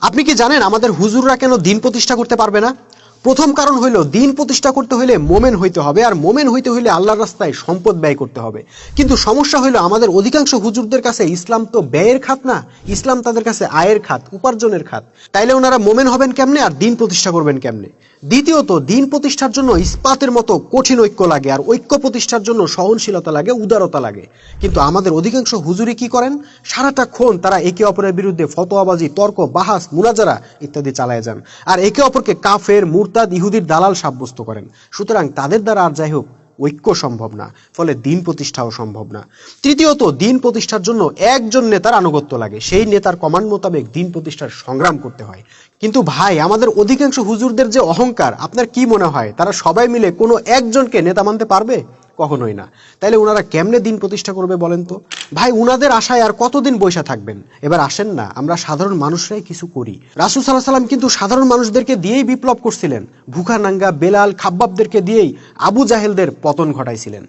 আপনি কি জানেন আমাদের হুজুররা কেন দিন প্রতিষ্ঠা করতে পারবে না? প্রথম কারণ হইল, দিন প্রতিষ্ঠা করতে হইলে মোমেন হইতে হবে, আর মোমেন হইতে হইলে আল্লাহর রাস্তায় সম্পদ ব্যয় করতে হবে। কিন্তু সমস্যা হইল আমাদের অধিকাংশ হুজুরদের কাছে ইসলাম তো ব্যয়ের খাত না, ইসলাম তাদের কাছে আয়ের খাত, উপার্জনের খাত। তাইলে ওনারা মোমেন হবেন কেমনে আর দিন প্রতিষ্ঠা করবেন কেমনে? দ্বিতীয়ত, দিন প্রতিষ্ঠার জন্য ইস্পাতের মতো কঠিন ঐক্য লাগে, আর ঐক্য প্রতিষ্ঠার জন্য সহনশীলতা লাগে, উদারতা লাগে। কিন্তু আমাদের অধিকাংশ হুজুরি কি করেন? সারাটাক্ষণ তারা একে অপরের বিরুদ্ধে ফতোয়াবাজি, তর্ক, বাহাস, মুনাজারা ইত্যাদি চালায় যান, আর একে অপরকে কাফের, মুরতাদ, ইহুদির দালাল সাব্যস্ত করেন। সুতরাং তাদের দ্বারা আর যাই হোক ঐক্য সম্ভব না, ফলে দিন প্রতিষ্ঠাও সম্ভব না। তৃতীয়ত, দিন প্রতিষ্ঠার জন্য একজন নেতার আনুগত্য লাগে, সেই নেতার কমান্ড মোতাবেক দিন প্রতিষ্ঠার সংগ্রাম করতে হয়। কিন্তু ভাই, আমাদের অধিকাংশ হুজুরদের যে অহংকার, আপনার কি মনে হয় তারা সবাই মিলে কোনো একজনকে নেতা মানতে পারবে? কখনোই না। তাইলে ওনারা কেমনে দিন প্রতিষ্ঠা করবে বলেন তো? ভাই, উনাদের আশায় আর কতদিন বৈশা থাকবেন? এবার আসেন না আমরা সাধারণ মানুষরাই কিছু করি। রাসূল সাল্লাল্লাহু আলাইহি সাল্লাম কিন্তু সাধারণ মানুষদেরকে দিয়েই বিপ্লব করছিলেন। ভুখা নাঙ্গা বেলাল, খাব্বাবদেরকে দিয়েই আবু জাহেলদের পতন ঘটাইছিলেন।